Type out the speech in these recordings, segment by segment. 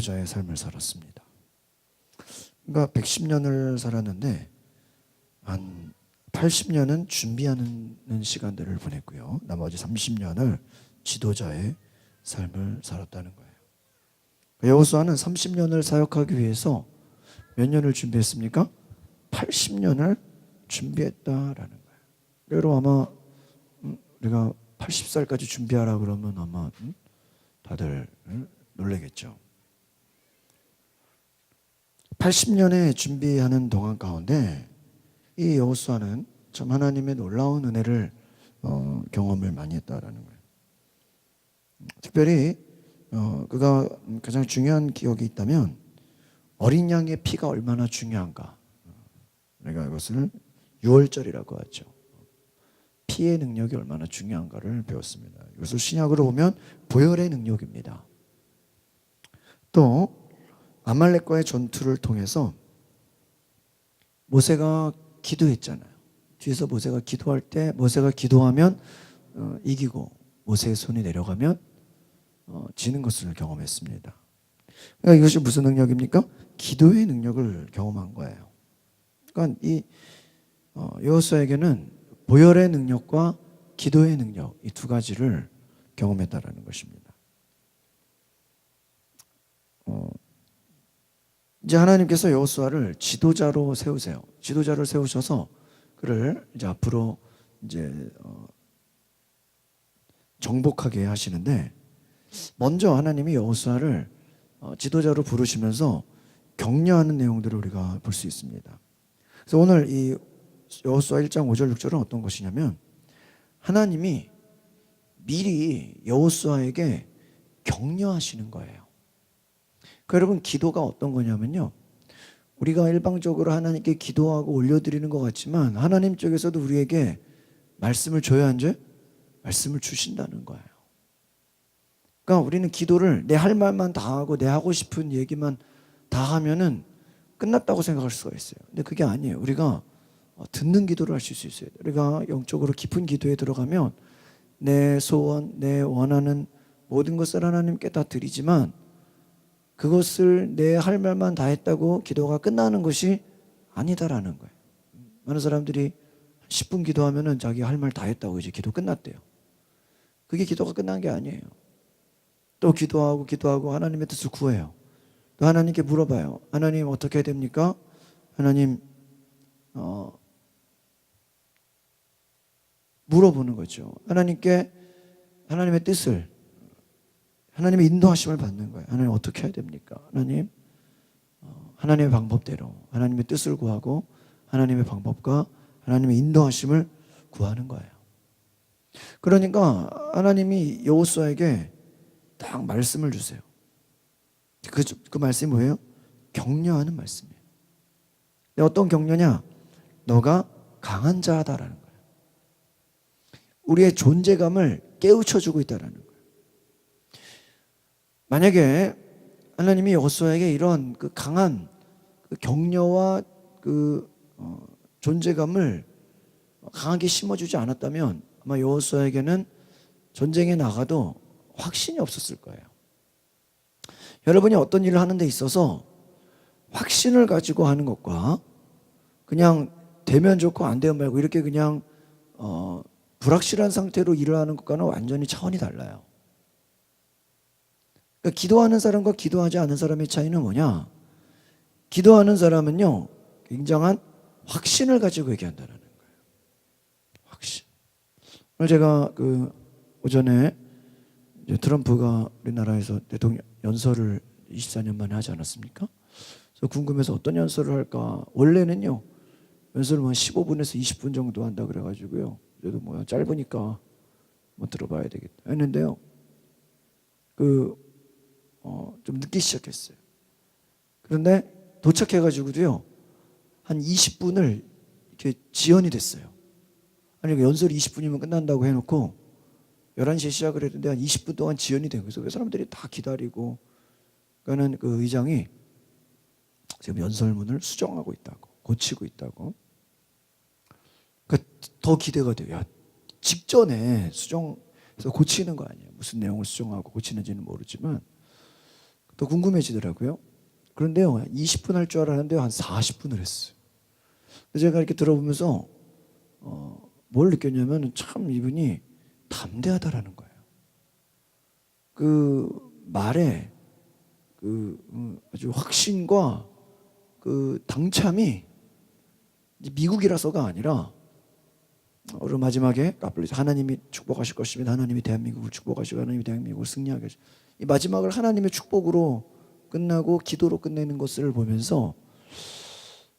지도자의 삶을 살았습니다. 그러니까 110년을 살았는데 한 80년은 준비하는 시간들을 보냈고요. 나머지 30년을 지도자의 삶을 살았다는 거예요. 여호수아는 30년을 사역하기 위해서 몇 년을 준비했습니까? 80년을 준비했다라는 거예요. 여러분 아마 우리가 80살까지 준비하라 그러면 아마 다들 놀라겠죠. 80년의 준비하는 동안 가운데 이 여호수아는 참 하나님의 놀라운 은혜를 경험을 많이 했다라는 거예요. 특별히 그가 가장 중요한 기억이 있다면 어린 양의 피가 얼마나 중요한가. 내가 이것을 유월절이라고 하죠. 피의 능력이 얼마나 중요한가를 배웠습니다. 이것을 신약으로 보면 보혈의 능력입니다. 또 아말렉과의 전투를 통해서 모세가 기도했잖아요. 뒤에서 모세가 기도할 때 모세가 기도하면 이기고 모세의 손이 내려가면 지는 것을 경험했습니다. 그러니까 이것이 무슨 능력입니까? 기도의 능력을 경험한 거예요. 그러니까 이 여호수아에게는 보혈의 능력과 기도의 능력 이 두 가지를 경험했다라는 것입니다. 이제 하나님께서 여호수아를 지도자로 세우세요. 지도자를 세우셔서 그를 이제 앞으로 이제 정복하게 하시는데 먼저 하나님이 여호수아를 지도자로 부르시면서 격려하는 내용들을 우리가 볼 수 있습니다. 그래서 오늘 이 여호수아 1장 5절 6절은 어떤 것이냐면 하나님이 미리 여호수아에게 격려하시는 거예요. 그러니까 여러분 기도가 어떤 거냐면요. 우리가 일방적으로 하나님께 기도하고 올려드리는 것 같지만 하나님 쪽에서도 우리에게 말씀을 줘야 한지 말씀을 주신다는 거예요. 그러니까 우리는 기도를 내 할 말만 다 하고 내 하고 싶은 얘기만 다 하면은 끝났다고 생각할 수가 있어요. 근데 그게 아니에요. 우리가 듣는 기도를 하실 수 있어요. 우리가 영적으로 깊은 기도에 들어가면 내 소원, 내 원하는 모든 것을 하나님께 다 드리지만 그것을 내 할 말만 다 했다고 기도가 끝나는 것이 아니다라는 거예요. 많은 사람들이 10분 기도하면은 자기 할 말 다 했다고 이제 기도 끝났대요. 그게 기도가 끝난 게 아니에요. 또 기도하고 하나님의 뜻을 구해요. 또 하나님께 물어봐요. 하나님 어떻게 해야 됩니까? 하나님 물어보는 거죠. 하나님께 하나님의 뜻을 하나님의 인도하심을 받는 거예요. 하나님 어떻게 해야 됩니까? 하나님 하나님의 방법대로 하나님의 뜻을 구하고 하나님의 방법과 하나님의 인도하심을 구하는 거예요. 그러니까 하나님이 여호수아에게 딱 말씀을 주세요. 그 말씀이 뭐예요? 격려하는 말씀이에요. 어떤 격려냐? 너가 강한 자다라는 거예요. 우리의 존재감을 깨우쳐주고 있다라는 거예요. 만약에 하나님이 여호수아에게 이런 그 강한 그 격려와 그 존재감을 강하게 심어주지 않았다면 아마 여호수아에게는 전쟁에 나가도 확신이 없었을 거예요. 여러분이 어떤 일을 하는 데 있어서 확신을 가지고 하는 것과 그냥 되면 좋고 안 되면 말고 이렇게 그냥 불확실한 상태로 일을 하는 것과는 완전히 차원이 달라요. 그러니까 기도하는 사람과 기도하지 않은 사람의 차이는 뭐냐? 기도하는 사람은요 굉장한 확신을 가지고 얘기한다는 거예요. 확신. 오늘 제가 그 오전에 이제 트럼프가 우리나라에서 대통령 연설을 24년 만에 하지 않았습니까? 그래서 궁금해서 어떤 연설을 할까? 원래는요 연설을 한 15분에서 20분 정도 한다 그래가지고요. 그래도 뭐 짧으니까 뭐 들어봐야 되겠다 했는데요. 좀 늦게 시작했어요. 그런데 도착해가지고도요 한 20분을 이렇게 지연이 됐어요. 아니 연설이 20분이면 끝난다고 해놓고 11시에 시작을 했는데 한 20분 동안 지연이 된 거예요. 사람들이 다 기다리고 그러니까는 그 의장이 지금 연설문을 수정하고 있다고 고치고 있다고. 그러니까 더 기대가 돼요. 야, 직전에 수정해서 고치는 거 아니에요. 무슨 내용을 수정하고 고치는지는 모르지만 더 궁금해지더라고요. 그런데요, 20분 할 줄 알았는데 한 40분을 했어요. 제가 이렇게 들어보면서 뭘 느꼈냐면 참 이분이 담대하다라는 거예요. 그 말에 그 아주 확신과 그 당참이 미국이라서가 아니라 그리고 마지막에 하나님이 축복하실 것입니다. 하나님이 대한민국을 축복하시고 하나님이 대한민국을 승리하게 하시고 이 마지막을 하나님의 축복으로 끝나고 기도로 끝내는 것을 보면서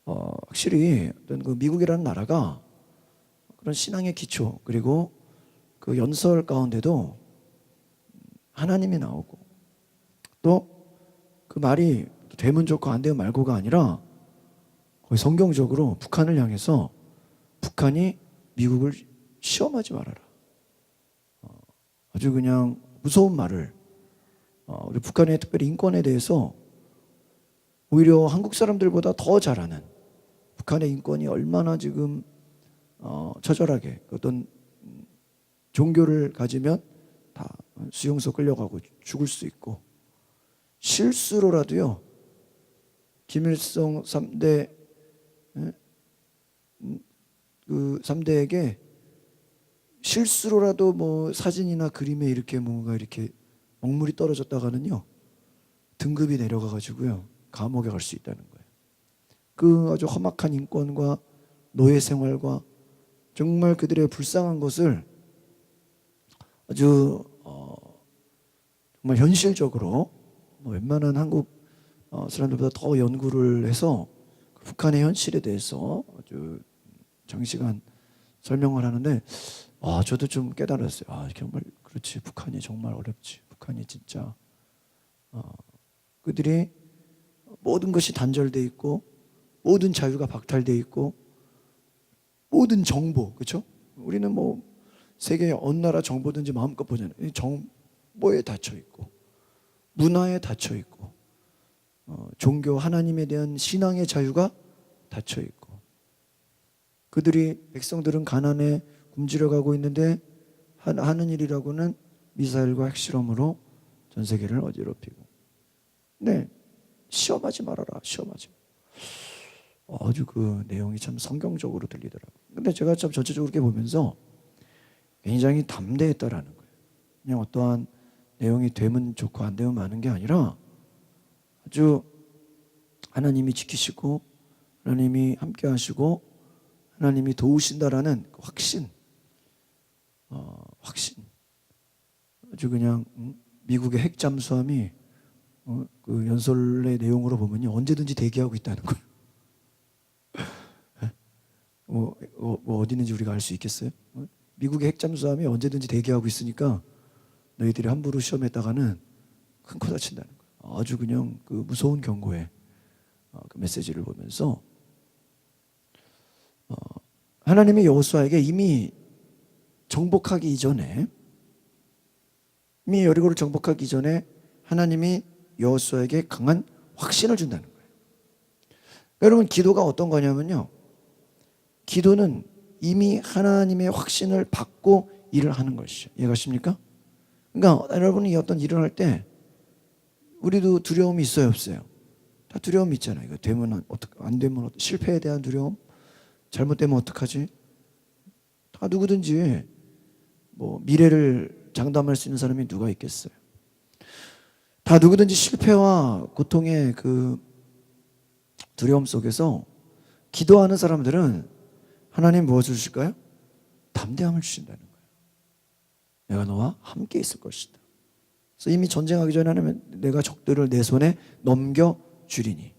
확실히 어떤 그 미국이라는 나라가 그런 신앙의 기초 그리고 그 연설 가운데도 하나님이 나오고 또 그 말이 되면 좋고 안 되면 말고가 아니라 거의 성경적으로 북한을 향해서 북한이 미국을 시험하지 말아라. 아주 그냥 무서운 말을 우리 북한의 특별히 인권에 대해서 오히려 한국 사람들보다 더 잘 아는 북한의 인권이 얼마나 지금 처절하게 어떤 종교를 가지면 다 수용소 끌려가고 죽을 수 있고 실수로라도요 김일성 3대 그 3대에게 실수로라도 뭐 사진이나 그림에 이렇게 뭔가 이렇게 먹물이 떨어졌다가는요 등급이 내려가 가지고요 감옥에 갈 수 있다는 거예요. 그 아주 험악한 인권과 노예 생활과 정말 그들의 불쌍한 것을 아주 정말 현실적으로 뭐 웬만한 한국 사람들보다 더 연구를 해서 북한의 현실에 대해서 아주 장시간 설명을 하는데 저도 좀 깨달았어요. 정말 그렇지 북한이 정말 어렵지. 북한이 진짜 그들이 모든 것이 단절돼 있고 모든 자유가 박탈돼 있고 모든 정보 그렇죠? 우리는 뭐 세계 어느 나라 정보든지 마음껏 보잖아요. 정보에 닫혀 있고 문화에 닫혀 있고 종교 하나님에 대한 신앙의 자유가 닫혀 있고 그들이 백성들은 가난에 굶주려 가고 있는데 하는 일이라고는 미사일과 핵실험으로 전 세계를 어지럽히고 네 시험하지 말아라 시험하지 아주 그 내용이 참 성경적으로 들리더라고요. 근데 제가 참 전체적으로 이렇게 보면서 굉장히 담대했다라는 거예요. 그냥 어떠한 내용이 되면 좋고 안 되면 마는 게 아니라 아주 하나님이 지키시고 하나님이 함께 하시고 하나님이 도우신다라는 그 확신 확신 아주 그냥 미국의 핵 잠수함이 그 연설의 내용으로 보면요 언제든지 대기하고 있다는 거예요. 뭐 어디 있는지 우리가 알 수 있겠어요? 미국의 핵 잠수함이 언제든지 대기하고 있으니까 너희들이 함부로 시험했다가는 큰 코 다친다는 거예요. 아주 그냥 그 무서운 경고의 그 메시지를 보면서 하나님이 여호수아에게 이미 정복하기 이전에 이미 여리고를 정복하기 이전에 하나님이 여호수아에게 강한 확신을 준다는 거예요. 여러분 기도가 어떤 거냐면요 기도는 이미 하나님의 확신을 받고 일을 하는 것이죠. 이해가십니까? 그러니까 여러분이 어떤 일을 할 때 우리도 두려움이 있어요 없어요? 다 두려움이 있잖아요. 이거 되면 안 되면 실패에 대한 두려움 잘못되면 어떡하지? 다 누구든지 뭐 미래를 장담할 수 있는 사람이 누가 있겠어요? 다 누구든지 실패와 고통의 그 두려움 속에서 기도하는 사람들은 하나님 무엇을 주실까요? 담대함을 주신다는 거예요. 내가 너와 함께 있을 것이다. 그래서 이미 전쟁하기 전에 하나님 내가 적들을 내 손에 넘겨주리니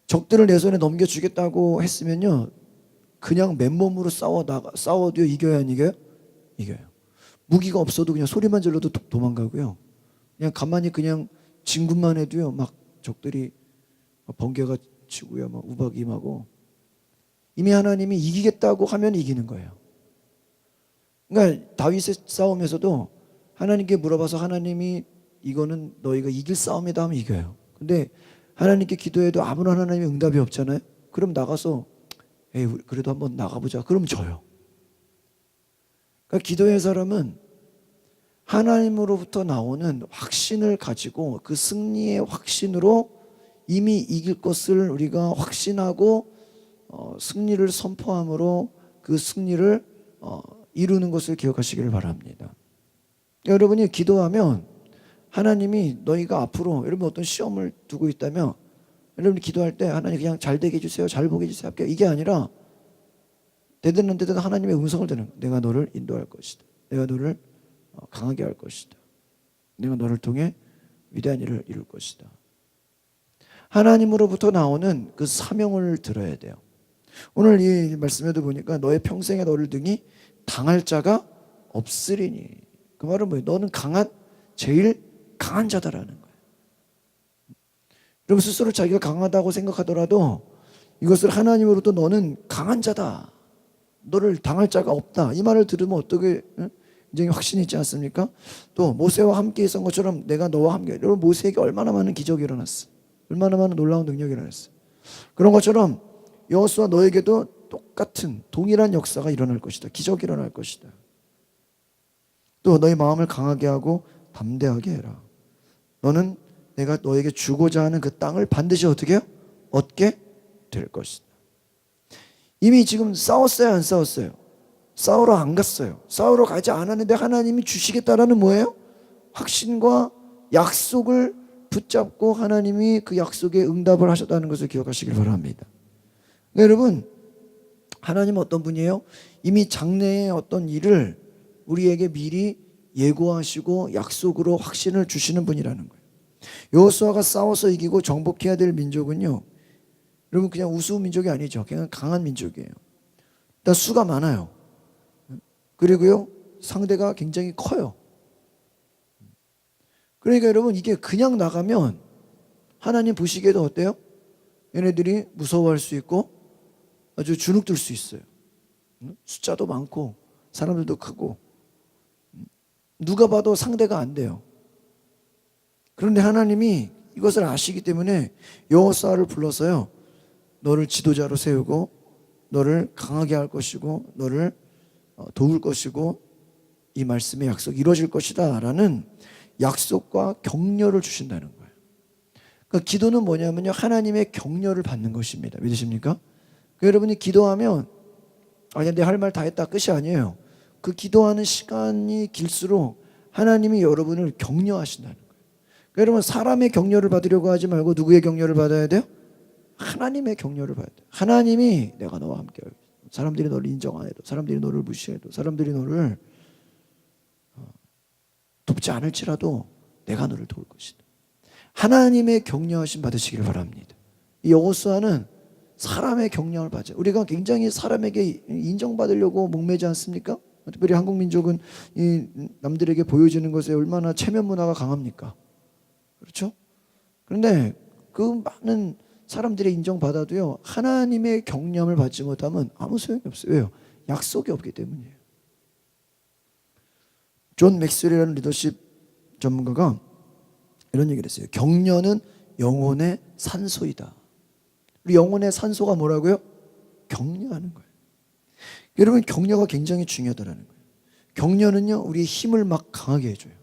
적들을 내 손에 넘겨주겠다고 했으면요 그냥 맨몸으로 싸워도 이겨야 안 이겨요? 이겨요. 무기가 없어도 그냥 소리만 질러도 도망가고요. 그냥 가만히 그냥 진군만 해도요 막 적들이 번개가 치고요 막 우박이 임하고 이미 하나님이 이기겠다고 하면 이기는 거예요. 그러니까 다윗의 싸움에서도 하나님께 물어봐서 하나님이 이거는 너희가 이길 싸움이다 하면 이겨요. 근데 하나님께 기도해도 아무런 하나님의 응답이 없잖아요. 그럼 나가서 에이 그래도 한번 나가보자. 그럼 져요. 그러니까 기도의 사람은 하나님으로부터 나오는 확신을 가지고 그 승리의 확신으로 이미 이길 것을 우리가 확신하고 승리를 선포함으로 그 승리를 이루는 것을 기억하시기를 바랍니다. 여러분이 기도하면 하나님이 너희가 앞으로 여러분 어떤 시험을 두고 있다면 여러분이 기도할 때 하나님 그냥 잘 되게 해주세요, 잘 보게 해주세요 이게 아니라 되든 안 되든 하나님의 음성을 듣는 거예요. 내가 너를 인도할 것이다. 내가 너를 강하게 할 것이다. 내가 너를 통해 위대한 일을 이룰 것이다. 하나님으로부터 나오는 그 사명을 들어야 돼요. 오늘 이 말씀에도 보니까 너의 평생에 너를 등이 당할 자가 없으리니, 그 말은 뭐예요? 너는 제일 강한 자다라는 거예요. 여러분 스스로 자기가 강하다고 생각하더라도 이것을 하나님으로부터 너는 강한 자다, 너를 당할 자가 없다, 이 말을 들으면 어떻게 굉장히 확신이 있지 않습니까? 또 모세와 함께 있었던 것처럼 내가 너와 함께, 여러분 모세에게 얼마나 많은 기적이 일어났어, 얼마나 많은 놀라운 능력이 일어났어. 그런 것처럼 여호수아 너에게도 똑같은 동일한 역사가 일어날 것이다. 기적이 일어날 것이다. 또 너희 마음을 강하게 하고 담대하게 해라. 너는 내가 너에게 주고자 하는 그 땅을 반드시 어떻게 해요? 얻게 될 것이다. 이미 지금 싸웠어요, 안 싸웠어요? 싸우러 안 갔어요. 싸우러 가지 않았는데 하나님이 주시겠다라는 뭐예요? 확신과 약속을 붙잡고 하나님이 그 약속에 응답을 하셨다는 것을 기억하시길 바랍니다. 여러분, 하나님은 어떤 분이에요? 이미 장래의 어떤 일을 우리에게 미리 예고하시고 약속으로 확신을 주시는 분이라는 거예요. 여호수아가 싸워서 이기고 정복해야 될 민족은요, 여러분 그냥 우스운 민족이 아니죠. 그냥 강한 민족이에요. 일단 수가 많아요. 그리고요 상대가 굉장히 커요. 그러니까 여러분 이게 그냥 나가면 하나님 보시기에도 어때요? 얘네들이 무서워할 수 있고 아주 주눅들 수 있어요. 숫자도 많고 사람들도 크고 누가 봐도 상대가 안 돼요. 그런데 하나님이 이것을 아시기 때문에 여호수아를 불러서요, 너를 지도자로 세우고 너를 강하게 할 것이고 너를 도울 것이고 이 말씀의 약속이 이루어질 것이다 라는 약속과 격려를 주신다는 거예요. 그러니까 기도는 뭐냐면요, 하나님의 격려를 받는 것입니다. 믿으십니까? 그러니까 여러분이 기도하면 아니 내 할 말 다 했다 끝이 아니에요. 그 기도하는 시간이 길수록 하나님이 여러분을 격려하신다는 거예요. 그러니까 여러분 사람의 격려를 받으려고 하지 말고 누구의 격려를 받아야 돼요? 하나님의 격려를 받아야 돼요. 하나님이 내가 너와 함께 하겠다. 사람들이 너를 인정 안 해도, 사람들이 너를 무시해도, 사람들이 너를 돕지 않을지라도 내가 너를 도울 것이다. 하나님의 격려하심 받으시기를 바랍니다. 이 여호수아는 사람의 격려를 받아요. 우리가 굉장히 사람에게 인정받으려고 목매지 않습니까? 특별히 한국 민족은 이 남들에게 보여지는 것에 얼마나 체면 문화가 강합니까? 그렇죠? 그런데 그 많은 사람들의 인정받아도요, 하나님의 격려를 받지 못하면 아무 소용이 없어요. 왜요? 약속이 없기 때문이에요. 존 맥스웰이라는 리더십 전문가가 이런 얘기를 했어요. 격려는 영혼의 산소이다. 우리 영혼의 산소가 뭐라고요? 격려하는 거예요. 여러분 격려가 굉장히 중요하다는 거예요. 격려는요 우리의 힘을 막 강하게 해줘요.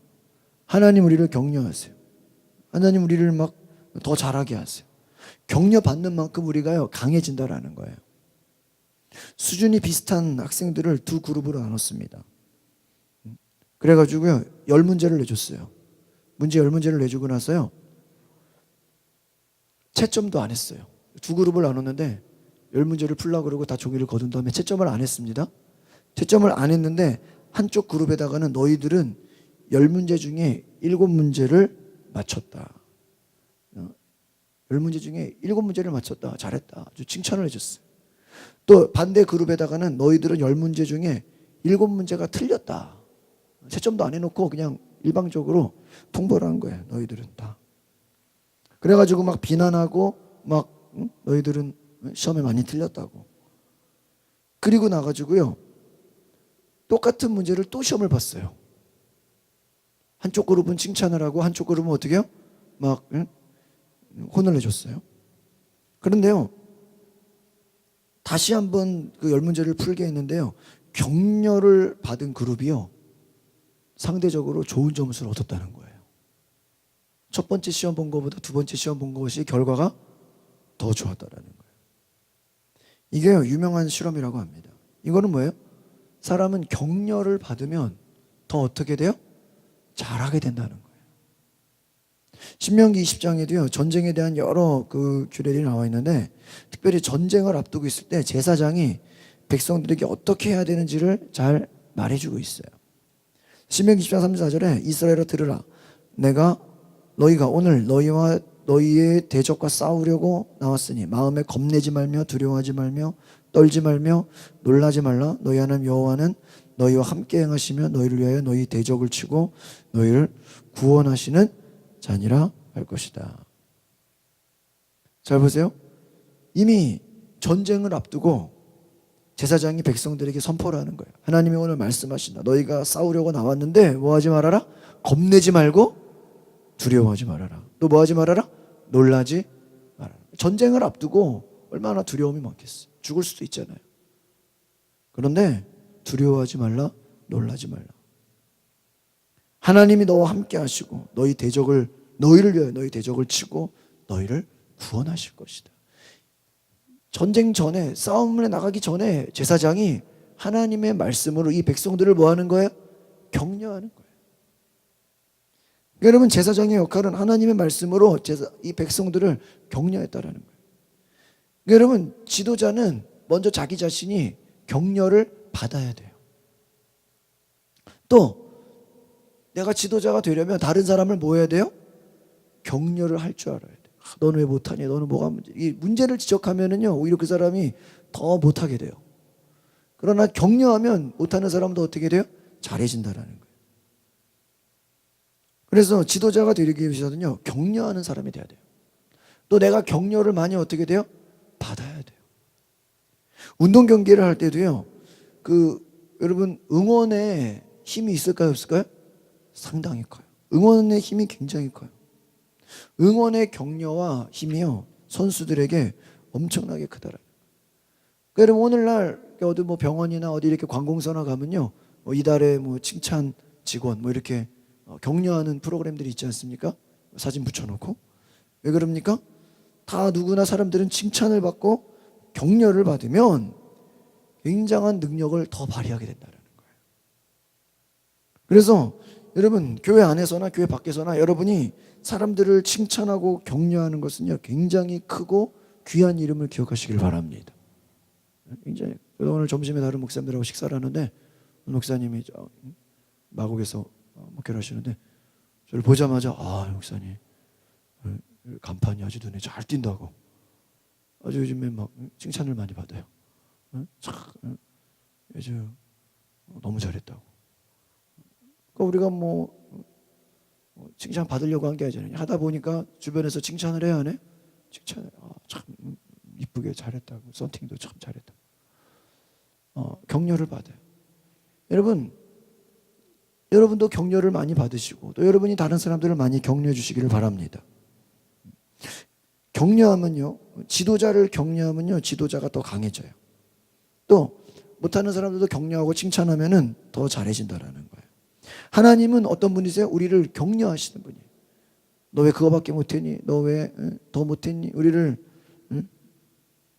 하나님 우리를 격려하세요. 하나님 우리를 막 더 잘하게 하세요. 격려받는 만큼 우리가요 강해진다라는 거예요. 수준이 비슷한 학생들을 두 그룹으로 나눴습니다. 그래가지고요 10문제를 내줬어요. 문제 10문제를 내주고 나서요 채점도 안 했어요. 두 그룹을 나눴는데 10문제를 풀려고 그러고 다 종이를 거둔 다음에 채점을 안 했습니다. 채점을 안 했는데 한쪽 그룹에다가는 너희들은 10문제 중에 7문제를 맞췄다. 10문제 중에 7문제를 맞췄다. 잘했다. 아주 칭찬을 해줬어요. 또 반대 그룹에다가는 너희들은 10문제 중에 7문제가 틀렸다. 채점도 안 해놓고 그냥 일방적으로 통보를 한 거예요. 너희들은 다. 그래가지고 막 비난하고 막 너희들은 시험에 많이 틀렸다고. 그리고 나가지고요 똑같은 문제를 또 시험을 봤어요. 한쪽 그룹은 칭찬을 하고 한쪽 그룹은 어떻게 해요? 막 혼을 내줬어요. 그런데요 다시 한번 그 10문제를 풀게 했는데요 격려를 받은 그룹이요 상대적으로 좋은 점수를 얻었다는 거예요. 첫 번째 시험 본 것보다 두 번째 시험 본 것이 결과가 더 좋았다라는 거예요. 이게 유명한 실험이라고 합니다. 이거는 뭐예요? 사람은 격려를 받으면 더 어떻게 돼요? 잘하게 된다는 거예요. 신명기 20장에도요 전쟁에 대한 여러 그 규례들이 나와 있는데, 특별히 전쟁을 앞두고 있을 때 제사장이 백성들에게 어떻게 해야 되는지를 잘 말해주고 있어요. 신명기 10장 3, 4절에 이스라엘아 들으라, 너희가 오늘 너희와 너희의 대적과 싸우려고 나왔으니 마음에 겁내지 말며 두려워하지 말며 떨지 말며 놀라지 말라. 너희 하나님 여호와는 너희와 함께 행하시며 너희를 위하여 너희 대적을 치고 너희를 구원하시는 자니라 할 것이다. 잘 보세요. 이미 전쟁을 앞두고 제사장이 백성들에게 선포를 하는 거예요. 하나님이 오늘 말씀하신다. 너희가 싸우려고 나왔는데 뭐하지 말아라? 겁내지 말고 두려워하지 말아라. 또 뭐하지 말아라? 놀라지 말아라. 전쟁을 앞두고 얼마나 두려움이 많겠어요. 죽을 수도 있잖아요. 그런데 두려워하지 말라, 놀라지 말라. 하나님이 너와 함께 하시고 너희를 위하여 너희 대적을 치고 너희를 구원하실 것이다. 전쟁 전에, 싸움에 나가기 전에 제사장이 하나님의 말씀으로 이 백성들을 뭐 하는 거예요? 격려하는 거예요. 그러니까 여러분, 제사장의 역할은 하나님의 말씀으로 이 백성들을 격려했다라는 거예요. 그러니까 여러분, 지도자는 먼저 자기 자신이 격려를 받아야 돼요. 또 내가 지도자가 되려면 다른 사람을 뭐 해야 돼요? 격려를 할 줄 알아야 돼요. 너는 왜 못하니? 너는 뭐가 문제? 이 문제를 지적하면은요 오히려 그 사람이 더 못하게 돼요. 그러나 격려하면 못하는 사람도 어떻게 돼요? 잘해진다라는 거예요. 그래서 지도자가 되기 위해서는요 격려하는 사람이 돼야 돼요. 또 내가 격려를 많이 어떻게 돼요? 받아야 돼요. 운동 경기를 할 때도요 여러분 응원의 힘이 있을까요, 없을까요? 상당히 커요. 응원의 힘이 굉장히 커요. 응원의 격려와 힘이요 선수들에게 엄청나게 크더라고요. 그러니까 오늘날 어디 뭐 병원이나 어디 이렇게 관공서나 가면요 이달에 뭐 칭찬 직원 뭐 이렇게 격려하는 프로그램들이 있지 않습니까? 사진 붙여놓고. 왜 그럽니까? 다 누구나 사람들은 칭찬을 받고 격려를 받으면 굉장한 능력을 더 발휘하게 된다는 거예요. 그래서 여러분 교회 안에서나 교회 밖에서나 여러분이 사람들을 칭찬하고 격려하는 것은요 굉장히 크고 귀한 이름을 기억하시길 바랍니다. 굉장히. 오늘 점심에 다른 목사님들하고 식사를 하는데 목사님이 마곡에서 목회를 하시는데 저를 보자마자 목사님 간판이 아주 눈에 잘 띈다고 아주 요즘에 막 칭찬을 많이 받아요. 참 아주 너무 잘했다고. 그러니까 우리가 뭐 칭찬 받으려고 한 게 아니잖아요. 하다 보니까 주변에서 칭찬을 해야 하네. 칭찬을 참 이쁘게 잘했다고. 썬팅도 참 잘했다고. 격려를 받아요. 여러분도 격려를 많이 받으시고 또 여러분이 다른 사람들을 많이 격려해 주시기를 바랍니다. 격려하면요 지도자를 격려하면요 지도자가 더 강해져요. 또 못하는 사람들도 격려하고 칭찬하면은 더 잘해진다라는 거예요. 하나님은 어떤 분이세요? 우리를 격려하시는 분이에요. 너 왜 그거밖에 못했니? 너 왜 더 못했니? 우리를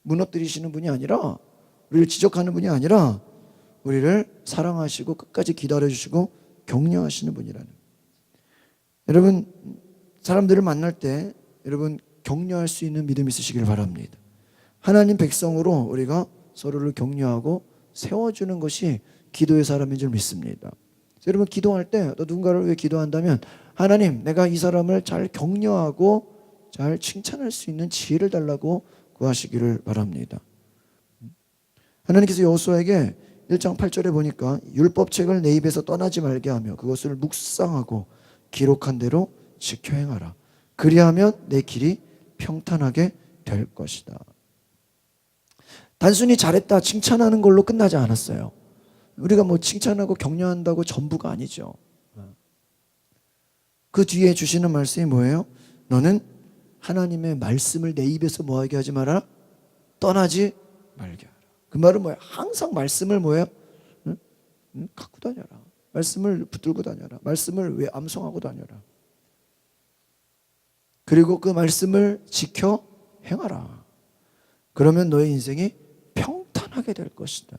무너뜨리시는 분이 아니라, 우리를 지적하는 분이 아니라 우리를 사랑하시고 끝까지 기다려주시고 격려하시는 분이라는 거예요. 여러분 사람들을 만날 때 여러분 격려할 수 있는 믿음이 있으시길 바랍니다. 하나님 백성으로 우리가 서로를 격려하고 세워주는 것이 기도의 사람인 줄 믿습니다. 여러분 기도할 때 또 누군가를 위해 기도한다면 하나님 내가 이 사람을 잘 격려하고 잘 칭찬할 수 있는 지혜를 달라고 구하시기를 바랍니다. 하나님께서 여호수아에게 1장 8절에 보니까 율법책을 내 입에서 떠나지 말게 하며 그것을 묵상하고 기록한 대로 지켜 행하라. 그리하면 내 길이 평탄하게 될 것이다. 단순히 잘했다 칭찬하는 걸로 끝나지 않았어요. 우리가 뭐 칭찬하고 격려한다고 전부가 아니죠. 그 뒤에 주시는 말씀이 뭐예요? 너는 하나님의 말씀을 내 입에서 뭐하게 하지 마라? 떠나지 말게 하라. 그 말은 뭐예요? 항상 말씀을 뭐예요? 갖고 다녀라. 말씀을 붙들고 다녀라. 말씀을 왜 암송하고 다녀라. 그리고 그 말씀을 지켜 행하라. 그러면 너의 인생이 평탄하게 될 것이다.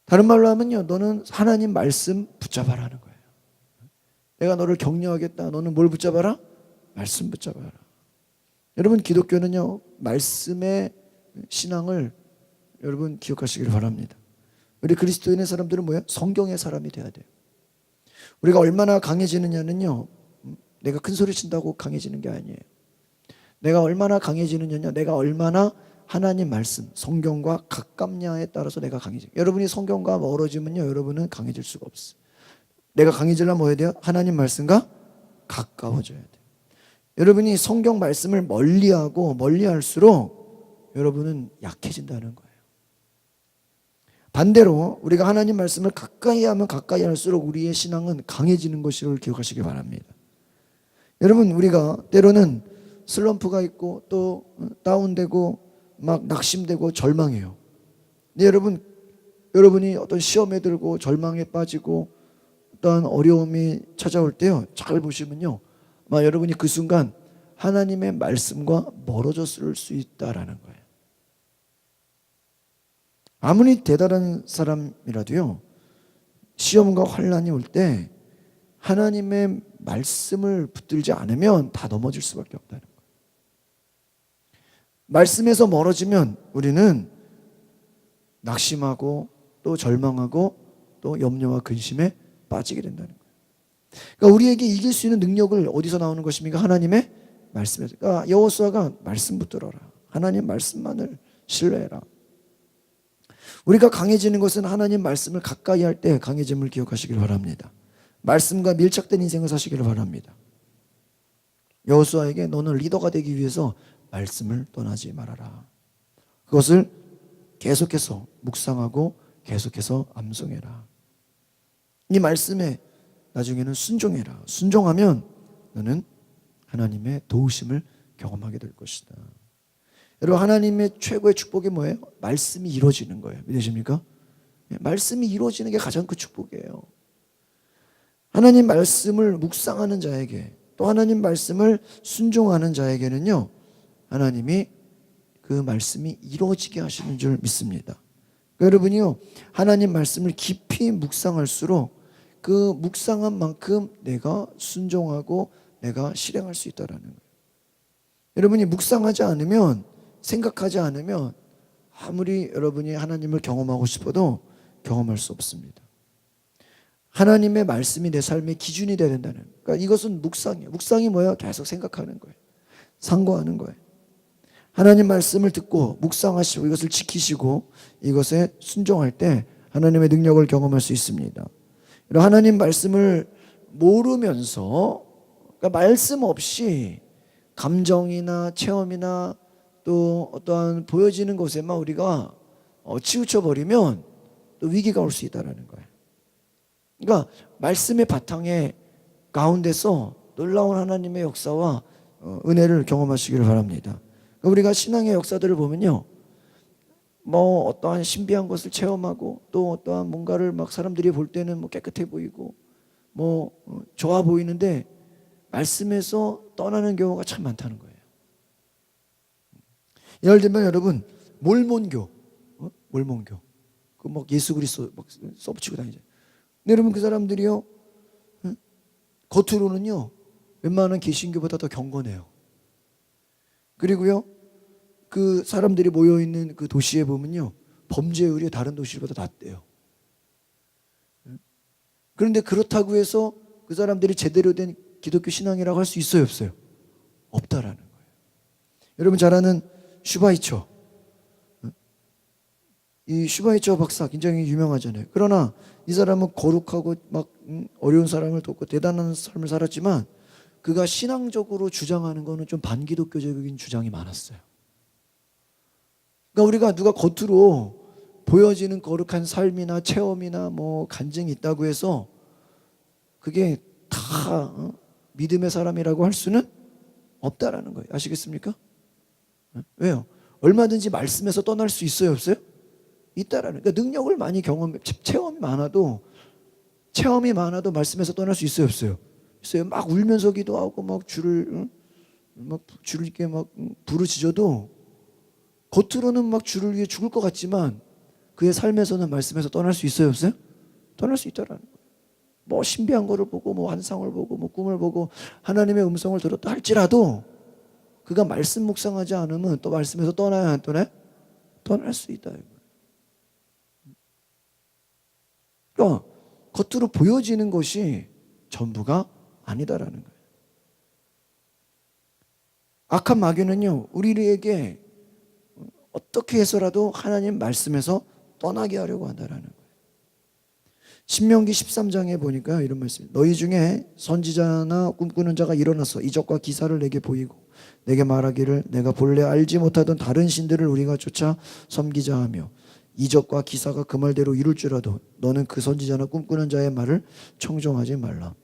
다른 말로 하면요, 너는 하나님 말씀 붙잡아라는 거예요. 내가 너를 격려하겠다. 너는 뭘 붙잡아라? 말씀 붙잡아라. 여러분, 기독교는요, 말씀의 신앙을 여러분 기억하시길 바랍니다. 우리 그리스도인의 사람들은 뭐예요? 성경의 사람이 돼야 돼요. 우리가 얼마나 강해지느냐는요, 내가 큰 소리 친다고 강해지는 게 아니에요. 내가 얼마나 강해지느냐냐, 내가 얼마나 하나님 말씀, 성경과 가깝냐에 따라서 내가 강해져요. 여러분이 성경과 멀어지면요, 여러분은 강해질 수가 없어요. 내가 강해지려면 뭐 해야 돼요? 하나님 말씀과 가까워져야 돼요. 여러분이 성경 말씀을 멀리하고 멀리할수록 여러분은 약해진다는 거예요. 반대로 우리가 하나님 말씀을 가까이 하면 가까이 할수록 우리의 신앙은 강해지는 것을 기억하시기 바랍니다. 여러분, 우리가 때로는 슬럼프가 있고 또 다운되고 막 낙심되고 절망해요. 근데 여러분이 어떤 시험에 들고 절망에 빠지고 어떤 어려움이 찾아올 때요, 잘 보시면요, 아마 여러분이 그 순간 하나님의 말씀과 멀어졌을 수 있다라는 거예요. 아무리 대단한 사람이라도요, 시험과 환난이 올 때 하나님의 말씀을 붙들지 않으면 다 넘어질 수밖에 없다는 거예요. 말씀에서 멀어지면 우리는 낙심하고 또 절망하고 또 염려와 근심에 빠지게 된다는 거예요. 그러니까 우리에게 이길 수 있는 능력을 어디서 나오는 것입니까? 하나님의 말씀에서. 그러니까 여호수아가 말씀 붙들어라. 하나님 말씀만을 신뢰해라. 우리가 강해지는 것은 하나님 말씀을 가까이 할 때 강해짐을 기억하시길 바랍니다. 말씀과 밀착된 인생을 사시기를 바랍니다. 여호수아에게 너는 리더가 되기 위해서 말씀을 떠나지 말아라. 그것을 계속해서 묵상하고 계속해서 암송해라. 이 말씀에 나중에는 순종해라. 순종하면 너는 하나님의 도우심을 경험하게 될 것이다. 여러분, 하나님의 최고의 축복이 뭐예요? 말씀이 이루어지는 거예요. 믿으십니까? 말씀이 이루어지는 게 가장 큰 축복이에요. 하나님 말씀을 묵상하는 자에게, 또 하나님 말씀을 순종하는 자에게는요, 하나님이 그 말씀이 이루어지게 하시는 줄 믿습니다. 그러니까 여러분이요, 하나님 말씀을 깊이 묵상할수록 그 묵상한 만큼 내가 순종하고 내가 실행할 수 있다는 거예요. 여러분이 묵상하지 않으면, 생각하지 않으면 아무리 여러분이 하나님을 경험하고 싶어도 경험할 수 없습니다. 하나님의 말씀이 내 삶의 기준이 되어야 된다는 거예요. 그러니까 이것은 묵상이에요. 묵상이 뭐예요? 계속 생각하는 거예요. 상고하는 거예요. 하나님 말씀을 듣고 묵상하시고 이것을 지키시고 이것에 순종할 때 하나님의 능력을 경험할 수 있습니다. 하나님 말씀을 모르면서, 그러니까 말씀 없이 감정이나 체험이나 또 어떠한 보여지는 것에만 우리가 치우쳐버리면 또 위기가 올 수 있다는 거예요. 그러니까 말씀의 바탕에 가운데서 놀라운 하나님의 역사와 은혜를 경험하시기를 바랍니다. 우리가 신앙의 역사들을 보면요, 뭐 어떠한 신비한 것을 체험하고 또 어떠한 뭔가를 막 사람들이 볼 때는 뭐 깨끗해 보이고 뭐 좋아 보이는데 말씀에서 떠나는 경우가 참 많다는 거예요. 예를 들면 여러분, 몰몬교, 몰몬교, 그 막 예수 그리스도 막 써붙이고 다니잖아요. 근데 여러분, 그 사람들이요, 겉으로는요 웬만한 개신교보다 더 경건해요. 그리고요, 그 사람들이 모여있는 그 도시에 보면요, 범죄율이 다른 도시보다 낮대요. 그런데 그렇다고 해서 그 사람들이 제대로 된 기독교 신앙이라고 할 수 있어요, 없어요? 없다라는 거예요. 여러분 잘 아는 슈바이처, 이 슈바이처 박사 굉장히 유명하잖아요. 그러나 이 사람은 거룩하고 막 어려운 사람을 돕고 대단한 삶을 살았지만 그가 신앙적으로 주장하는 거는 좀 반기독교적인 주장이 많았어요. 그러니까 우리가 누가 겉으로 보여지는 거룩한 삶이나 체험이나 뭐 간증이 있다고 해서 그게 다 믿음의 사람이라고 할 수는 없다라는 거예요. 아시겠습니까? 왜요? 얼마든지 말씀에서 떠날 수 있어요, 없어요? 있다라는. 그러니까 능력을 많이 체험이 많아도 체험이 많아도 말씀에서 떠날 수 있어요, 없어요? 있어요. 막 울면서 기도하고 막 줄을 이렇게 막 부르짖어도 겉으로는 막 주를 위해 죽을 것 같지만 그의 삶에서는 말씀에서 떠날 수 있어요, 없어요? 떠날 수 있다라는 거예요. 뭐 신비한 거를 보고 뭐 환상을 보고 뭐 꿈을 보고 하나님의 음성을 들었다 할지라도 그가 말씀 묵상하지 않으면 또 말씀에서 떠나야 안 떠나요? 떠날 수 있다. 그러니까 겉으로 보여지는 것이 전부가 아니다라는 거예요. 악한 마귀는요, 우리에게 어떻게 해서라도 하나님 말씀에서 떠나게 하려고 한다라는 거예요. 신명기 13장에 보니까 이런 말씀, 너희 중에 선지자나 꿈꾸는 자가 일어나서 이적과 기사를 내게 보이고 내게 말하기를 내가 본래 알지 못하던 다른 신들을 우리가 쫓아 섬기자 하며 이적과 기사가 그 말대로 이룰 줄라도 너는 그 선지자나 꿈꾸는 자의 말을 청종하지 말라.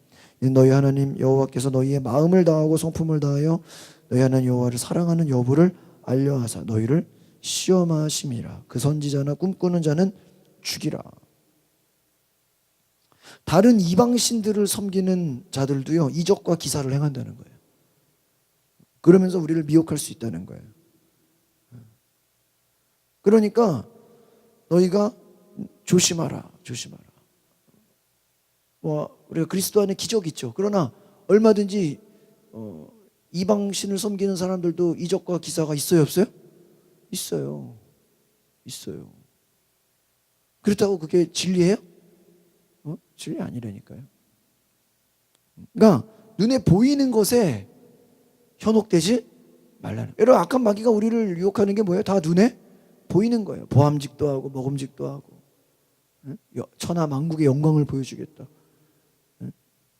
너희 하나님 여호와께서 너희의 마음을 다하고 성품을 다하여 너희 하나님 여호와를 사랑하는 여부를 알려하사 너희를 시험하심이라. 그 선지자나 꿈꾸는 자는 죽이라. 다른 이방신들을 섬기는 자들도요, 이적과 기사를 행한다는 거예요. 그러면서 우리를 미혹할 수 있다는 거예요. 그러니까 너희가 조심하라. 우리가 그리스도 안에 기적이 있죠. 그러나 얼마든지 이방신을 섬기는 사람들도 이적과 기사가 있어요, 없어요? 있어요. 그렇다고 그게 진리예요? 진리 아니라니까요. 그러니까 눈에 보이는 것에 현혹되지 말라는. 여러분, 악한 마귀가 우리를 유혹하는 게 뭐예요? 다 눈에 보이는 거예요. 보암직도 하고 먹음직도 하고 천하 만국의 영광을 보여주겠다.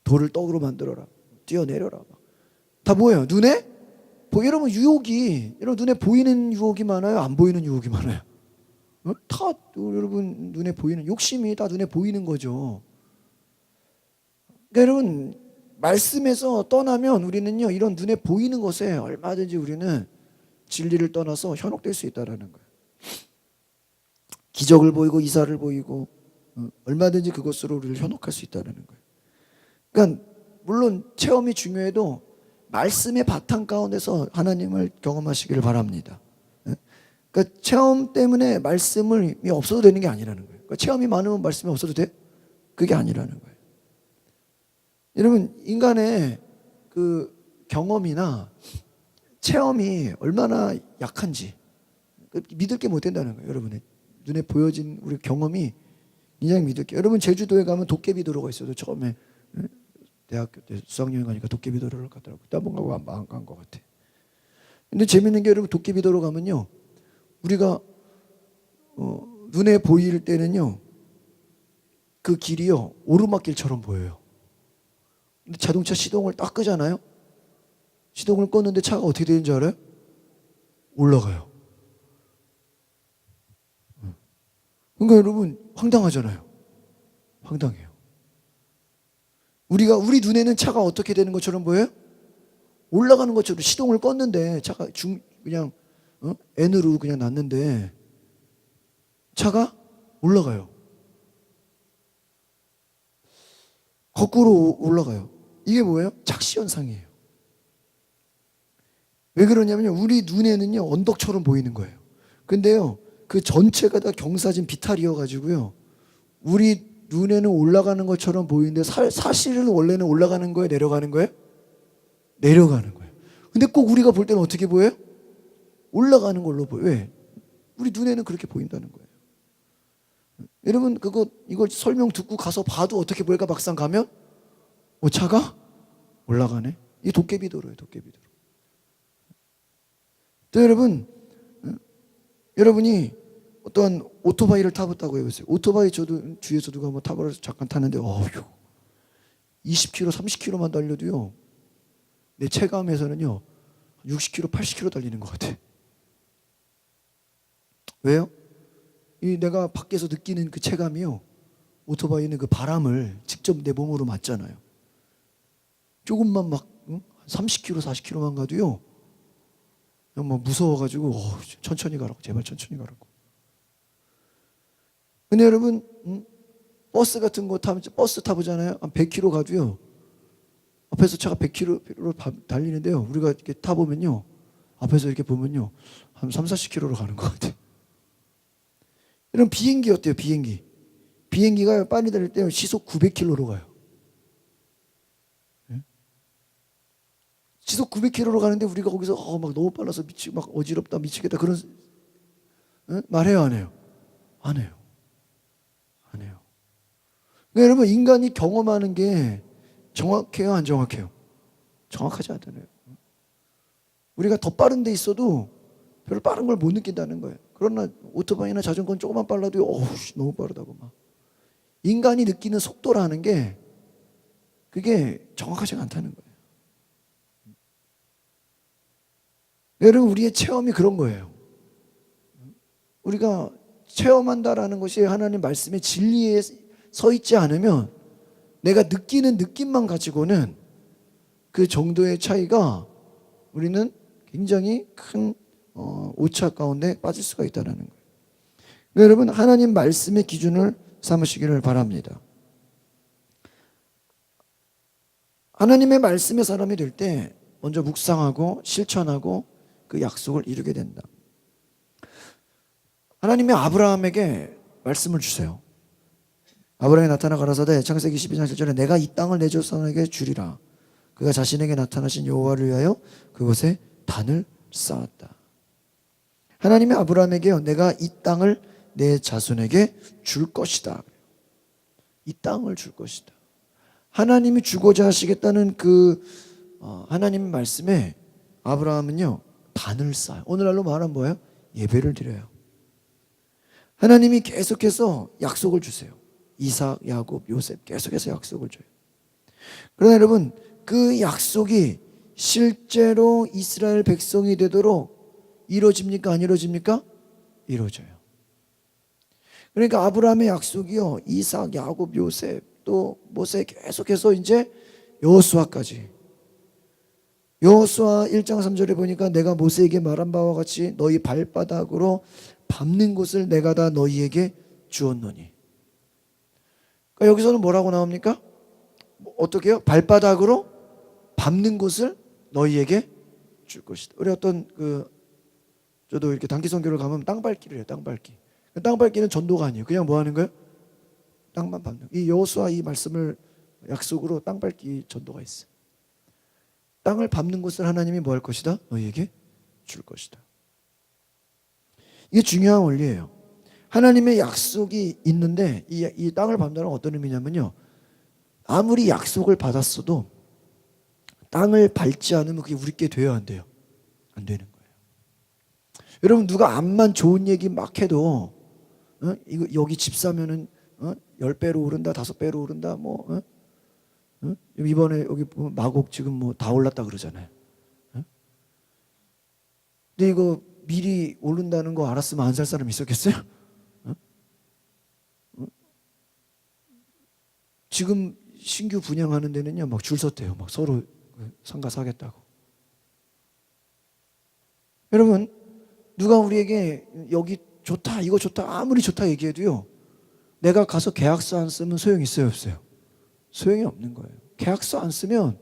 돌을 떡으로 만들어라. 뛰어내려라. 다 뭐예요? 눈에? 여러분, 여러분 눈에 보이는 유혹이 많아요? 안 보이는 유혹이 많아요? 다 여러분 눈에 보이는, 욕심이 다 눈에 보이는 거죠. 그러니까 여러분, 말씀에서 떠나면 우리는요, 이런 눈에 보이는 것에 얼마든지 우리는 진리를 떠나서 현혹될 수 있다는 거예요. 기적을 보이고 이사를 보이고 얼마든지 그것으로 우리를 현혹할 수 있다는 거예요. 그러니까 물론 체험이 중요해도 말씀의 바탕 가운데서 하나님을 경험하시기를 바랍니다. 그러니까 체험 때문에 말씀이 없어도 되는 게 아니라는 거예요. 그러니까 체험이 많으면 말씀이 없어도 돼? 그게 아니라는 거예요. 여러분, 인간의 그 경험이나 체험이 얼마나 약한지 믿을 게 못 된다는 거예요. 여러분의 눈에 보여진 우리 경험이 굉장히 믿을 게. 여러분, 제주도에 가면 도깨비도로가 있어요. 처음에 대학교 때 수학여행 가니까 도깨비도로를 가더라고요. 그때 한번 가고 안 간 것 같아. 근데 재밌는 게 여러분, 도깨비도로 가면요, 우리가 눈에 보일 때는요, 그 길이요 오르막길처럼 보여요. 근데 자동차 시동을 딱 끄잖아요. 시동을 껐는데 차가 어떻게 되는 줄 알아요? 올라가요. 그러니까 여러분, 황당하잖아요. 황당해요. 우리 눈에는 차가 어떻게 되는 것처럼 보여요? 올라가는 것처럼. 시동을 껐는데 차가 그냥 N으로 그냥 났는데 차가 올라가요. 거꾸로 올라가요. 이게 뭐예요? 착시현상이에요. 왜 그러냐면요, 우리 눈에는요 언덕처럼 보이는 거예요. 근데요, 그 전체가 다 경사진 비탈이어 가지고요, 우리 눈에는 올라가는 것처럼 보이는데 사실은 원래는 올라가는 거예요, 내려가는 거예요? 내려가는 거예요. 근데 꼭 우리가 볼 때는 어떻게 보여요? 올라가는 걸로 보여요. 왜? 우리 눈에는 그렇게 보인다는 거예요. 여러분, 이걸 설명 듣고 가서 봐도 어떻게 보일까? 막상 가면 차가 올라가네. 이 도깨비도로예요, 도깨비도로. 또 여러분이 어떠한 오토바이를 타봤다고 해보세요. 오토바이 저도 주위에서 누가 한번 타버려서 잠깐 탔는데 20km, 30km만 달려도요, 내 체감에서는요 60km, 80km 달리는 것 같아. 왜요? 내가 밖에서 느끼는 그 체감이요, 오토바이는 그 바람을 직접 내 몸으로 맞잖아요. 조금만 막 30km, 40km만 가도요 그냥 막 무서워가지고 천천히 가라고, 제발 천천히 가라고. 근데 여러분, 버스 같은 거 타면 버스 타보잖아요. 한 100km 가도요. 앞에서 차가 100km로 달리는데요. 우리가 이렇게 타보면요. 앞에서 이렇게 보면요. 한 3, 40km로 가는 것 같아요. 이런 비행기 어때요? 비행기. 비행기가 빨리 달릴 때 시속 900km로 가요. 네? 시속 900km로 가는데 우리가 거기서 막 너무 빨라서 막 어지럽다 미치겠다 그런 말해요 안 해요? 안 해요. 안 해요. 그러니까 여러분 인간이 경험하는 게 정확해요 안 정확해요? 정확하지 않잖아요. 우리가 더 빠른 데 있어도 별로 빠른 걸 못 느낀다는 거예요. 그러나 오토바이나 자전거는 조금만 빨라도 너무 빠르다고 막. 인간이 느끼는 속도라는 게 그게 정확하지 않다는 거예요. 여러분 우리의 체험이 그런 거예요. 우리가 체험한다라는 것이 하나님 말씀의 진리에 서 있지 않으면 내가 느끼는 느낌만 가지고는 그 정도의 차이가 우리는 굉장히 큰 오차 가운데 빠질 수가 있다는 거예요. 그러니까 여러분 하나님 말씀의 기준을 삼으시기를 바랍니다. 하나님의 말씀의 사람이 될 때 먼저 묵상하고 실천하고 그 약속을 이루게 된다. 하나님이 아브라함에게 말씀을 주세요. 아브라함이 나타나 가라사대 창세기 12장 7절에 내가 이 땅을 내 조상에게 주리라. 그가 자신에게 나타나신 여호와를 위하여 그곳에 단을 쌓았다. 하나님이 아브라함에게요. 내가 이 땅을 내 자손에게 줄 것이다. 이 땅을 줄 것이다. 하나님이 주고자 하시겠다는 그 하나님의 말씀에 아브라함은요. 단을 쌓아요. 오늘날로 말하면 뭐예요? 예배를 드려요. 하나님이 계속해서 약속을 주세요. 이삭, 야곱, 요셉 계속해서 약속을 줘요. 그러나 여러분 그 약속이 실제로 이스라엘 백성이 되도록 이루어집니까? 안 이루어집니까? 이루어져요. 그러니까 아브라함의 약속이요. 이삭, 야곱, 요셉 또 모세 계속해서 이제 여호수아까지. 여호수아 1장 3절에 보니까 내가 모세에게 말한 바와 같이 너희 발바닥으로 밟는 곳을 내가 다 너희에게 주었노니. 그러니까 여기서는 뭐라고 나옵니까? 어떻게 해요? 발바닥으로 밟는 곳을 너희에게 줄 것이다. 우리 저도 이렇게 단기 선교를 가면 땅 밟기를 해요. 땅 밟기. 땅 밟기는 전도가 아니에요. 그냥 뭐 하는 거예요? 땅만 밟는. 이 여호수아 이 말씀을 약속으로 땅 밟기 전도가 있어요. 땅을 밟는 곳을 하나님이 뭐 할 것이다? 너희에게 줄 것이다. 이게 중요한 원리예요. 하나님의 약속이 있는데 이 땅을 밟는다는 건 어떤 의미냐면요. 아무리 약속을 받았어도 땅을 밟지 않으면 그게 우리께 돼요, 안 돼요? 안 되는 거예요. 여러분 누가 암만 좋은 얘기 막 해도 이거 여기 집 사면은 10배로 오른다, 5배로 오른다, 뭐 이번에 여기 마곡 지금 뭐 다 올랐다 그러잖아요. 근데 이거 미리 오른다는 거 알았으면 안 살 사람 있었겠어요? 지금 신규 분양하는 데는요 막 줄 섰대요. 막 서로 상가 사겠다고. 여러분 누가 우리에게 여기 좋다 이거 좋다 아무리 좋다 얘기해도요 내가 가서 계약서 안 쓰면 소용이 있어요 없어요? 소용이 없는 거예요. 계약서 안 쓰면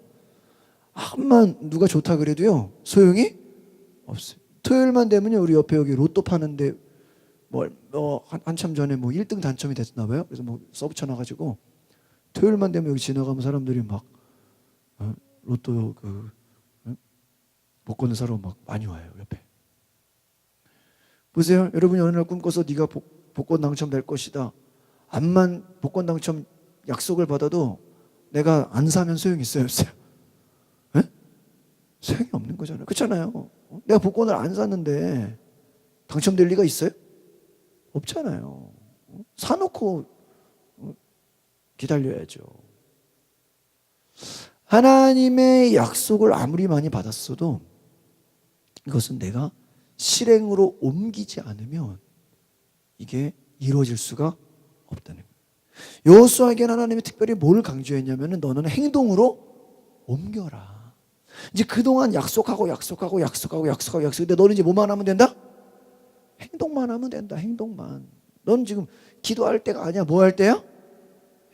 암만 누가 좋다 그래도요 소용이 없어요. 토요일만 되면요 우리 옆에 여기 로또 파는데 한참 전에 1등 당첨이 됐나 봐요. 그래서 서브 쳐놔가지고 토요일만 되면 여기 지나가면 사람들이 막 로또 복권을 사러 막 많이 와요 옆에. 보세요. 여러분이 어느 날 꿈꿔서 네가 복권 당첨될 것이다. 암만 복권 당첨 약속을 받아도 내가 안 사면 소용이 있어요 없어요? 네? 소용이 없는 거잖아요. 그렇잖아요. 내가 복권을 안 샀는데 당첨될 리가 있어요? 없잖아요. 사놓고 기다려야죠. 하나님의 약속을 아무리 많이 받았어도 이것은 내가 실행으로 옮기지 않으면 이게 이루어질 수가 없다는 거예요. 여호수아에게는 하나님이 특별히 뭘 강조했냐면 너는 행동으로 옮겨라. 이제 그동안 약속하고 근데 너는 이제 뭐만 하면 된다? 행동만 하면 된다. 행동만. 넌 지금 기도할 때가 아니야. 뭐 할 때야?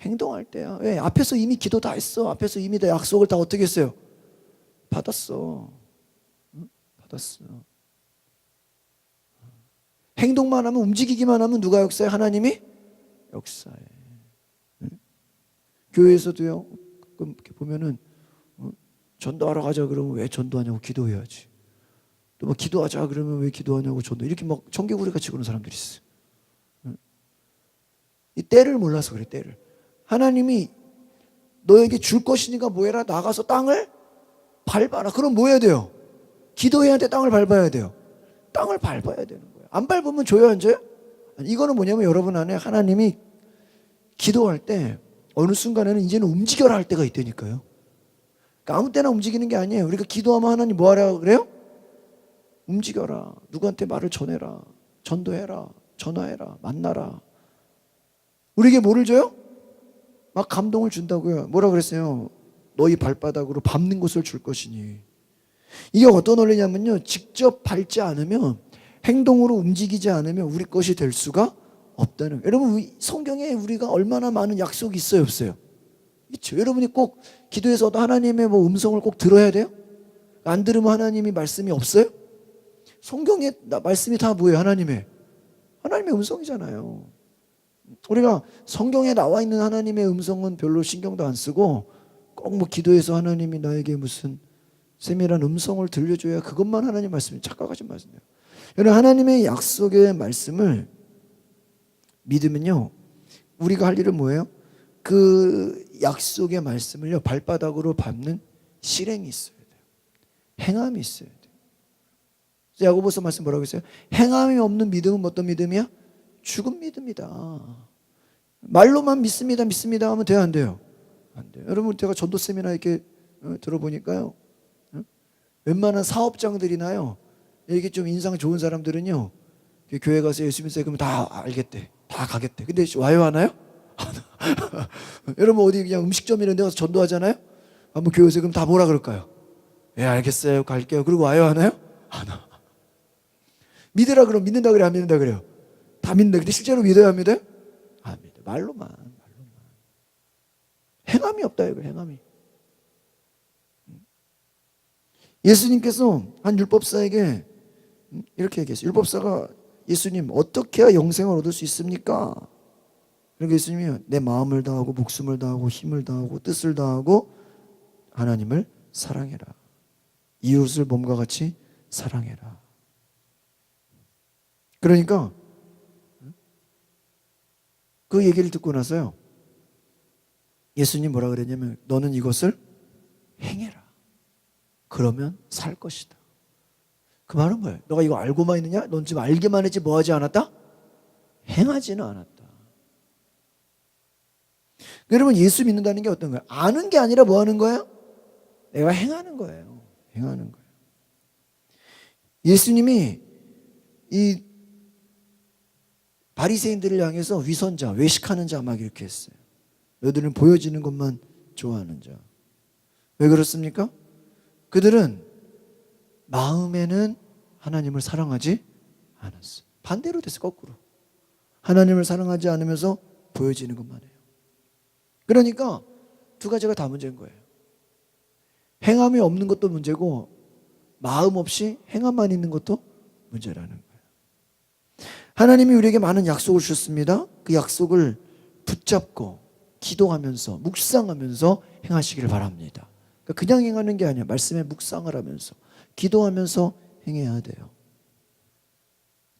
행동할 때야. 왜? 앞에서 이미 기도 다 했어. 앞에서 이미 다 약속을 다 어떻게 했어요? 받았어. 응? 받았어. 행동만 하면, 움직이기만 하면 누가 역사해? 하나님이 역사해. 응? 교회에서도요, 가끔 이렇게 보면은 전도하러 가자 그러면 왜 전도하냐고 기도해야지. 또 뭐 기도하자 그러면 왜 기도하냐고 전도. 이렇게 막 청개구리 같이 그러는 사람들이 있어. 이 때를 몰라서 그래, 때를. 하나님이 너에게 줄 것이니까 뭐 해라? 나가서 땅을 밟아라. 그럼 뭐 해야 돼요? 기도해야 돼, 땅을 밟아야 돼요? 땅을 밟아야 되는 거예요. 안 밟으면 줘요, 안 줘요? 이거는 뭐냐면 여러분 안에 하나님이 기도할 때 어느 순간에는 이제는 움직여라 할 때가 있다니까요. 그러니까 아무 때나 움직이는 게 아니에요. 우리가 기도하면 하나님 뭐 하라 그래요? 움직여라. 누구한테 말을 전해라. 전도해라. 전화해라. 만나라. 우리에게 뭐를 줘요? 막 감동을 준다고요. 뭐라 그랬어요? 너희 발바닥으로 밟는 것을 줄 것이니. 이게 어떤 원리냐면요, 직접 밟지 않으면, 행동으로 움직이지 않으면 우리 것이 될 수가 없다는 거예요. 여러분, 성경에 우리가 얼마나 많은 약속이 있어요, 없어요? 있죠. 여러분이 꼭 기도에서도 하나님의 뭐 음성을 꼭 들어야 돼요? 안 들으면 하나님이 말씀이 없어요? 성경에 말씀이 다 뭐예요? 하나님의 음성이잖아요. 우리가 성경에 나와 있는 하나님의 음성은 별로 신경도 안 쓰고, 꼭 뭐 기도해서 하나님이 나에게 무슨 세밀한 음성을 들려줘야 그것만 하나님 말씀이 착각하지 마세요. 여러분, 하나님의 약속의 말씀을 믿으면요, 우리가 할 일은 뭐예요? 그 약속의 말씀을요, 발바닥으로 밟는 실행이 있어야 돼요. 행함이 있어야 돼요. 야고보서 말씀 뭐라고 했어요? 행함이 없는 믿음은 어떤 믿음이야? 죽은 믿음이다. 말로만 믿습니다, 믿습니다 하면 돼요, 안 돼요? 안 돼요. 여러분, 제가 전도 세미나 이렇게 들어보니까요, 웬만한 사업장들이나요, 이게 좀 인상 좋은 사람들은요, 교회 가서 예수 믿어요 그러면 다 알겠대, 다 가겠대. 근데 와요 하나요? 여러분, 어디 그냥 음식점 이런 데 가서 전도하잖아요? 한번 교회 오세요 그럼 다 뭐라 그럴까요? 예, 알겠어요, 갈게요. 그리고 와요 하나요? 안 와. 믿으라 그러면 믿는다 그래, 안 믿는다 그래요? 다 믿는다. 근데 실제로 믿어야 합니다? 안 믿어. 말로만. 행함이 없다 이거, 행함이. 예수님께서 한 율법사에게 이렇게 얘기했어요. 율법사가 예수님, 어떻게 해야 영생을 얻을 수 있습니까? 그러니까 예수님이 내 마음을 다하고 목숨을 다하고 힘을 다하고 뜻을 다하고 하나님을 사랑해라. 이웃을 몸과 같이 사랑해라. 그러니까 그 얘기를 듣고 나서요, 예수님 뭐라 그랬냐면, 너는 이것을 행해라. 그러면 살 것이다. 그 말은 뭐예요? 너가 이거 알고만 있느냐? 넌 지금 알기만 했지 뭐 하지 않았다? 행하지는 않았다. 여러분, 예수 믿는다는 게 어떤 거예요? 아는 게 아니라 뭐 하는 거예요? 내가 행하는 거예요. 행하는 거예요. 예수님이 이 바리새인들을 향해서 위선자, 외식하는 자 막 이렇게 했어요. 너희들은 보여지는 것만 좋아하는 자. 왜 그렇습니까? 그들은 마음에는 하나님을 사랑하지 않았어요. 반대로 됐어요, 거꾸로. 하나님을 사랑하지 않으면서 보여지는 것만 해요. 그러니까 두 가지가 다 문제인 거예요. 행함이 없는 것도 문제고, 마음 없이 행함만 있는 것도 문제라는 거예요. 하나님이 우리에게 많은 약속을 주셨습니다. 그 약속을 붙잡고 기도하면서 묵상하면서 행하시기를 바랍니다. 그냥 행하는 게 아니야. 말씀에 묵상을 하면서 기도하면서 행해야 돼요.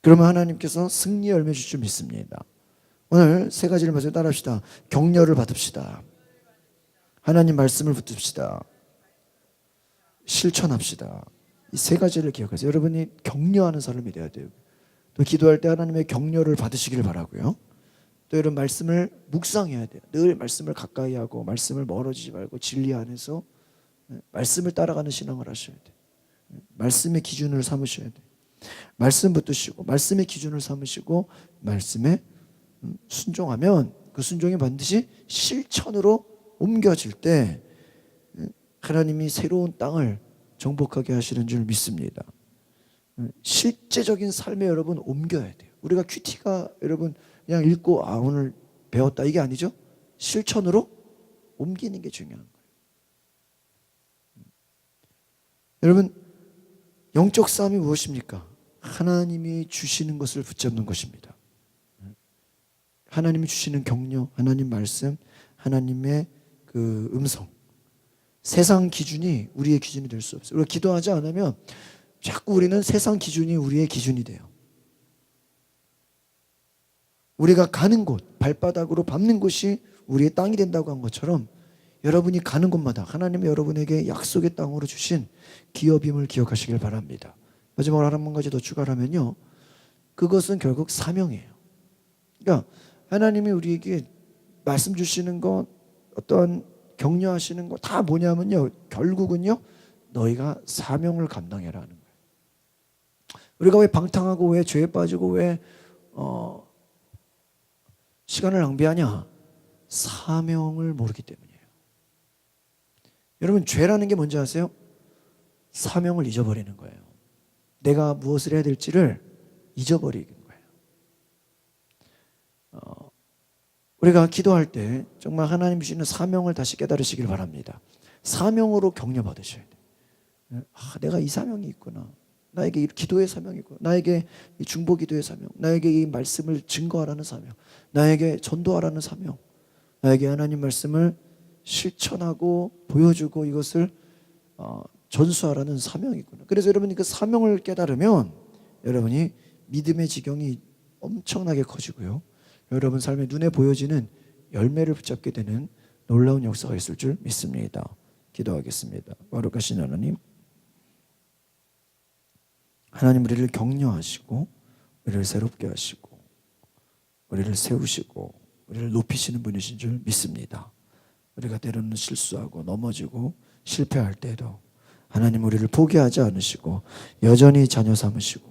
그러면 하나님께서 승리의 열매 주실 줄 믿습니다. 오늘 세 가지를 말씀 따라합시다. 격려를 받읍시다. 하나님 말씀을 붙듭시다. 실천합시다. 이 세 가지를 기억하세요. 여러분이 격려하는 사람이 돼야 돼요. 또 기도할 때 하나님의 격려를 받으시기를 바라고요. 또 이런 말씀을 묵상해야 돼요. 늘 말씀을 가까이 하고 말씀을 멀어지지 말고 진리 안에서 말씀을 따라가는 신앙을 하셔야 돼요. 말씀의 기준을 삼으셔야 돼요. 말씀 붙드시고 말씀의 기준을 삼으시고 말씀에 순종하면 그 순종이 반드시 실천으로 옮겨질 때 하나님이 새로운 땅을 정복하게 하시는 줄 믿습니다. 실제적인 삶에 여러분 옮겨야 돼요. 우리가 큐티가 여러분 그냥 읽고 오늘 배웠다 이게 아니죠. 실천으로 옮기는 게 중요한 거예요. 여러분, 영적 싸움이 무엇입니까? 하나님이 주시는 것을 붙잡는 것입니다. 하나님이 주시는 격려, 하나님 말씀, 하나님의 그 음성. 세상 기준이 우리의 기준이 될 수 없어요. 우리가 기도하지 않으면 자꾸 우리는 세상 기준이 우리의 기준이 돼요. 우리가 가는 곳, 발바닥으로 밟는 곳이 우리의 땅이 된다고 한 것처럼 여러분이 가는 곳마다 하나님이 여러분에게 약속의 땅으로 주신 기업임을 기억하시길 바랍니다. 마지막으로 한 가지 더 추가하면요, 그것은 결국 사명이에요. 그러니까 하나님이 우리에게 말씀 주시는 것, 어떠한 격려하시는 것 다 뭐냐면요, 결국은요, 너희가 사명을 감당해라 하는 거예요. 우리가 왜 방탕하고 왜 죄에 빠지고 왜 시간을 낭비하냐? 사명을 모르기 때문이에요. 여러분, 죄라는 게 뭔지 아세요? 사명을 잊어버리는 거예요. 내가 무엇을 해야 될지를 잊어버리는 거예요. 우리가 기도할 때 정말 하나님 주시는 사명을 다시 깨달으시길 바랍니다. 사명으로 격려받으셔야 돼요. 내가 이 사명이 있구나. 나에게 이 기도의 사명이 있구나. 나에게 이 중보 기도의 사명. 나에게 이 말씀을 증거하라는 사명. 나에게 전도하라는 사명. 나에게 하나님 말씀을 실천하고 보여주고 이것을 전수하라는 사명이 있구나. 그래서 여러분이 그 사명을 깨달으면 여러분이 믿음의 지경이 엄청나게 커지고요, 여러분 삶에 눈에 보여지는 열매를 붙잡게 되는 놀라운 역사가 있을 줄 믿습니다. 기도하겠습니다. 거룩하신 하나님, 하나님 우리를 격려하시고 우리를 새롭게 하시고 우리를 세우시고 우리를 높이시는 분이신 줄 믿습니다. 우리가 때로는 실수하고 넘어지고 실패할 때에도 하나님 우리를 포기하지 않으시고 여전히 자녀 삼으시고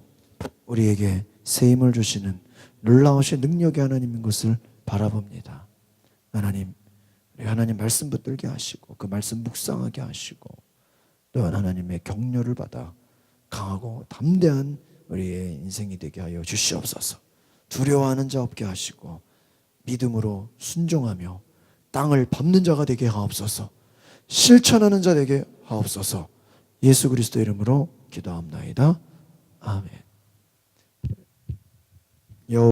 우리에게 새 힘을 주시는 놀라우신 능력의 하나님인 것을 바라봅니다. 하나님, 우리 하나님 말씀 붙들게 하시고 그 말씀 묵상하게 하시고 또한 하나님의 격려를 받아 강하고 담대한 우리의 인생이 되게 하여 주시옵소서. 두려워하는 자 없게 하시고 믿음으로 순종하며 땅을 밟는 자가 되게 하옵소서. 실천하는 자 되게 하옵소서. 예수 그리스도 이름으로 기도합나이다. 아멘.